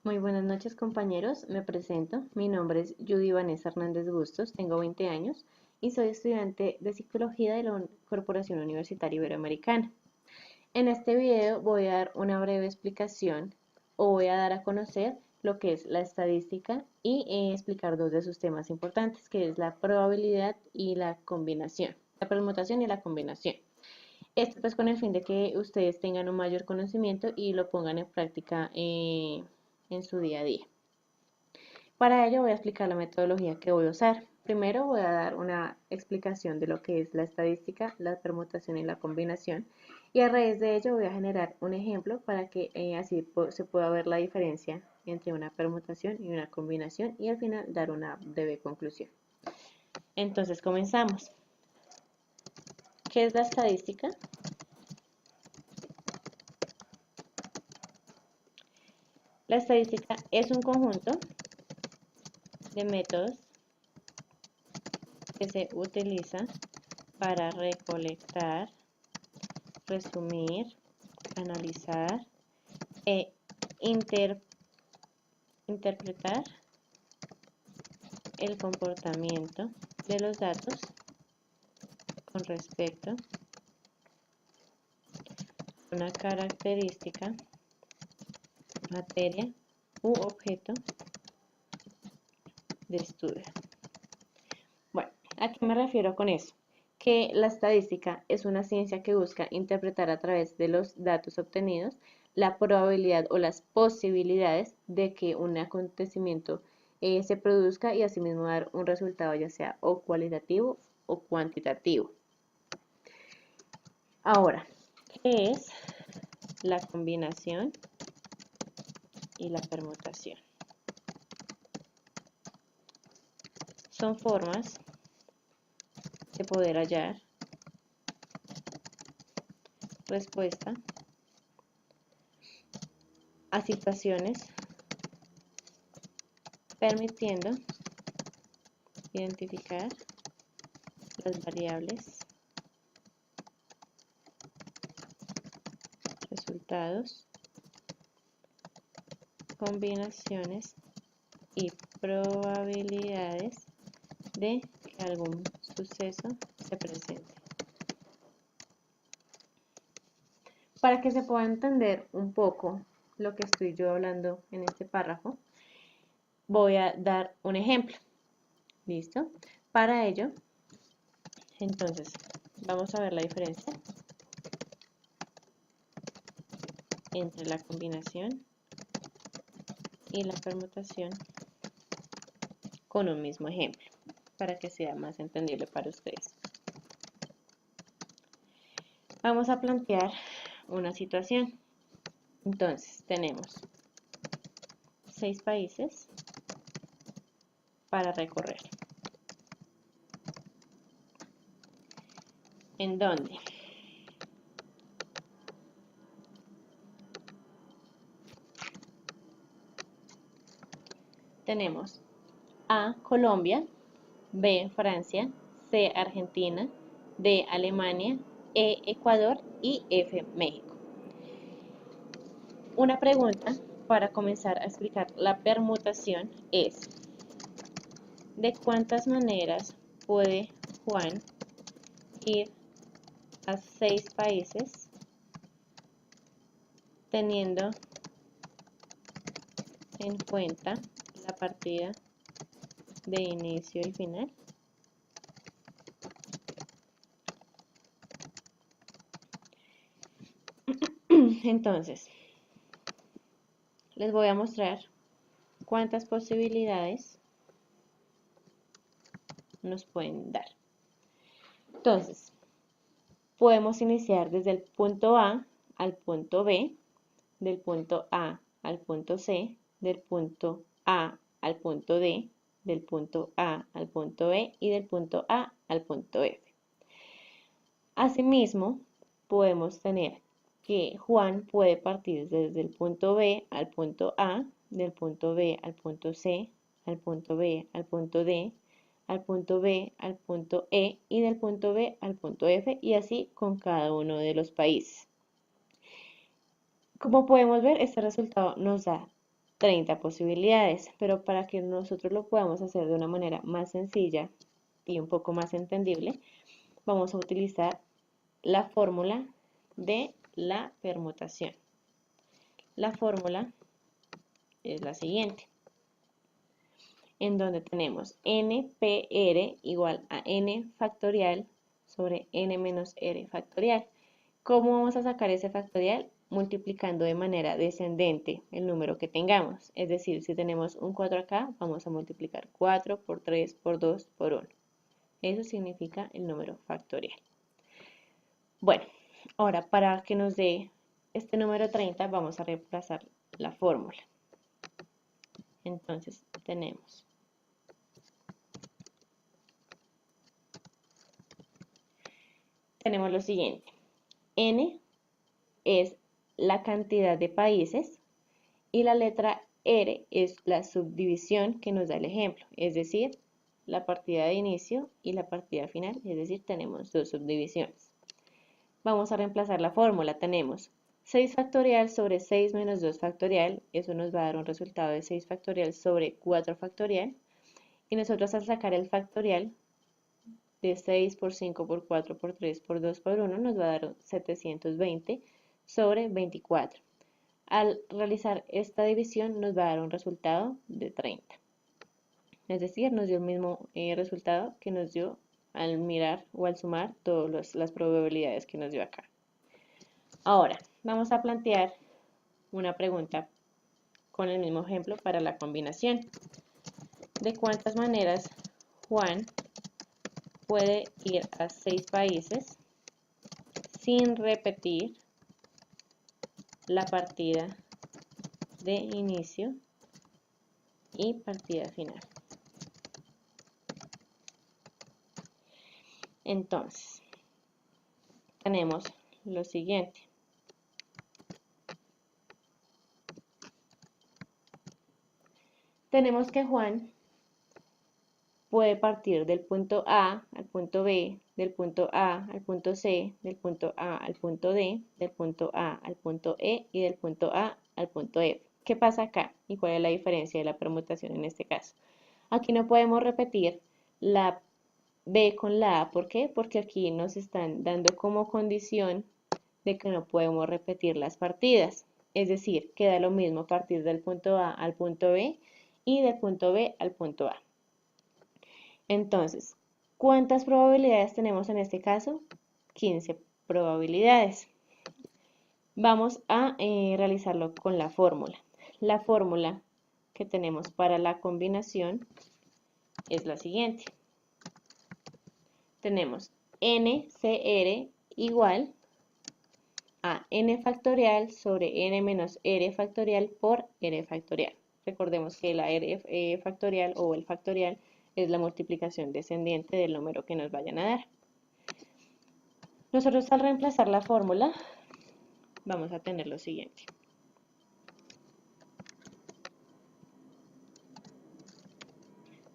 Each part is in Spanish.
Muy buenas noches, compañeros. Me presento. Mi nombre es Judy Vanessa Hernández Bustos, tengo 20 años y soy estudiante de Psicología de la Corporación Universitaria Iberoamericana. En este video voy a dar una breve explicación o voy a dar a conocer lo que es la estadística y explicar dos de sus temas importantes, que es la probabilidad y la combinación, la permutación y la combinación. Esto pues con el fin de que ustedes tengan un mayor conocimiento y lo pongan en práctica en su día a día. Para ello voy a explicar la metodología que voy a usar. Primero voy a dar una explicación de lo que es la estadística, la permutación y la combinación, y a raíz de ello voy a generar un ejemplo para que así se pueda ver la diferencia entre una permutación y una combinación y al final dar una breve conclusión. Entonces comenzamos. ¿Qué es la estadística? La estadística es un conjunto de métodos que se utiliza para recolectar, resumir, analizar e interpretar el comportamiento de los datos con respecto a una característica, materia u objeto de estudio. Bueno, ¿a qué me refiero con eso? Que la estadística es una ciencia que busca interpretar a través de los datos obtenidos la probabilidad o las posibilidades de que un acontecimiento se produzca y asimismo dar un resultado ya sea o cualitativo o cuantitativo. Ahora, ¿qué es la combinación y la permutación? Son formas de poder hallar respuesta a situaciones permitiendo identificar las variables, resultados, combinaciones y probabilidades de que algún suceso se presente. Para que se pueda entender un poco lo que estoy yo hablando en este párrafo, voy a dar un ejemplo. ¿Listo? Para ello, entonces, vamos a ver la diferencia entre la combinación y la permutación con un mismo ejemplo, para que sea más entendible para ustedes. Vamos a plantear una situación. Entonces, tenemos 6 países para recorrer. ¿En dónde? Tenemos A, Colombia, B, Francia, C, Argentina, D, Alemania, E, Ecuador y F, México. Una pregunta para comenzar a explicar la permutación es: ¿de cuántas maneras puede Juan ir a 6 países teniendo en cuenta la partida de inicio y final? Entonces, les voy a mostrar cuántas posibilidades nos pueden dar. Entonces, podemos iniciar desde el punto A al punto B, del punto A al punto C, del punto A al punto D, del punto A al punto E y del punto A al punto F. Asimismo, podemos tener que Juan puede partir desde el punto B al punto A, del punto B al punto C, al punto B al punto D, al punto B al punto E y del punto B al punto F, y así con cada uno de los países. Como podemos ver, este resultado nos da 30 posibilidades, pero para que nosotros lo podamos hacer de una manera más sencilla y un poco más entendible, vamos a utilizar la fórmula de la permutación. La fórmula es la siguiente, en donde tenemos NPR igual a n factorial sobre n menos r factorial. ¿Cómo vamos a sacar ese factorial? Multiplicando de manera descendente el número que tengamos. Es decir, si tenemos un 4 acá, vamos a multiplicar 4 por 3, por 2, por 1. Eso significa el número factorial. Bueno, ahora para que nos dé este número 30, vamos a reemplazar la fórmula. Entonces, tenemos lo siguiente. N es la cantidad de países y la letra R es la subdivisión que nos da el ejemplo, es decir, la partida de inicio y la partida final, es decir, tenemos dos subdivisiones. Vamos a reemplazar la fórmula, tenemos 6 factorial sobre 6 menos 2 factorial, eso nos va a dar un resultado de 6 factorial sobre 4 factorial, y nosotros al sacar el factorial de 6 por 5 por 4 por 3 por 2 por 1 nos va a dar 720 sobre 24. Al realizar esta división nos va a dar un resultado de 30. Es decir, nos dio el mismo resultado que nos dio al mirar o al sumar todas las probabilidades que nos dio acá. Ahora, vamos a plantear una pregunta con el mismo ejemplo para la combinación. ¿De cuántas maneras Juan puede ir a 6 países sin repetir la partida de inicio y partida final? Entonces, tenemos lo siguiente. Tenemos que Juan puede partir del punto A al punto B, del punto A al punto C, del punto A al punto D, del punto A al punto E y del punto A al punto F. ¿Qué pasa acá? ¿Y cuál es la diferencia de la permutación en este caso? Aquí no podemos repetir la B con la A. ¿Por qué? Porque aquí nos están dando como condición de que no podemos repetir las partidas. Es decir, queda lo mismo partir del punto A al punto B y del punto B al punto A. Entonces, ¿cuántas probabilidades tenemos en este caso? 15 probabilidades. Vamos a realizarlo con la fórmula. La fórmula que tenemos para la combinación es la siguiente. Tenemos NCR igual a n factorial sobre n menos r factorial por r factorial. Recordemos que la r factorial o el factorial es la multiplicación descendiente del número que nos vayan a dar. Nosotros al reemplazar la fórmula vamos a tener lo siguiente.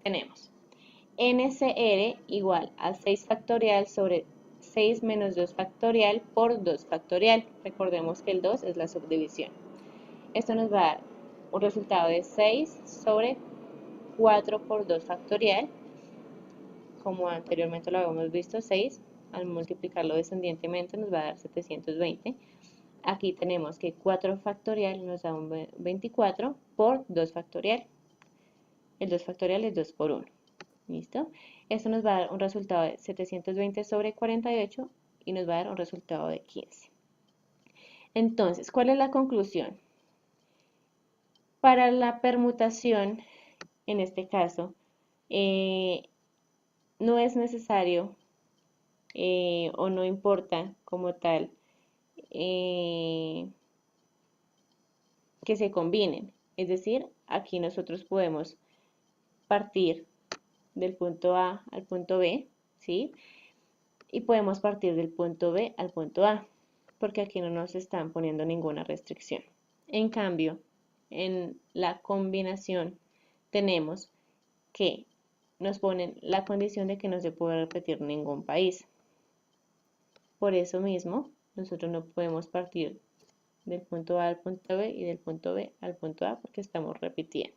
Tenemos NCR igual a 6 factorial sobre 6 menos 2 factorial por 2 factorial. Recordemos que el 2 es la subdivisión. Esto nos va a dar un resultado de 6 sobre 4 por 2 factorial. Como anteriormente lo habíamos visto, 6 al multiplicarlo descendientemente nos va a dar 720. Aquí tenemos que 4 factorial nos da un 24 por 2 factorial. El 2 factorial es 2 por 1. ¿Listo? Esto nos va a dar un resultado de 720 sobre 48 y nos va a dar un resultado de 15. Entonces, ¿cuál es la conclusión? Para la permutación, en este caso, no es necesario o no importa como tal que se combinen. Es decir, aquí nosotros podemos partir del punto A al punto B, ¿sí? Y podemos partir del punto B al punto A, porque aquí no nos están poniendo ninguna restricción. En cambio, en la combinación tenemos que nos ponen la condición de que no se puede repetir ningún país. Por eso mismo, nosotros no podemos partir del punto A al punto B y del punto B al punto A porque estamos repitiendo.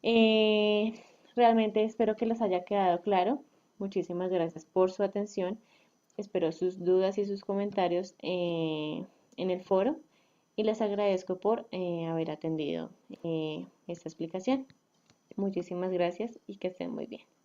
Eh, Realmente espero que les haya quedado claro. Muchísimas gracias por su atención. Espero sus dudas y sus comentarios en el foro y les agradezco por haber atendido esta explicación. Muchísimas gracias y que estén muy bien.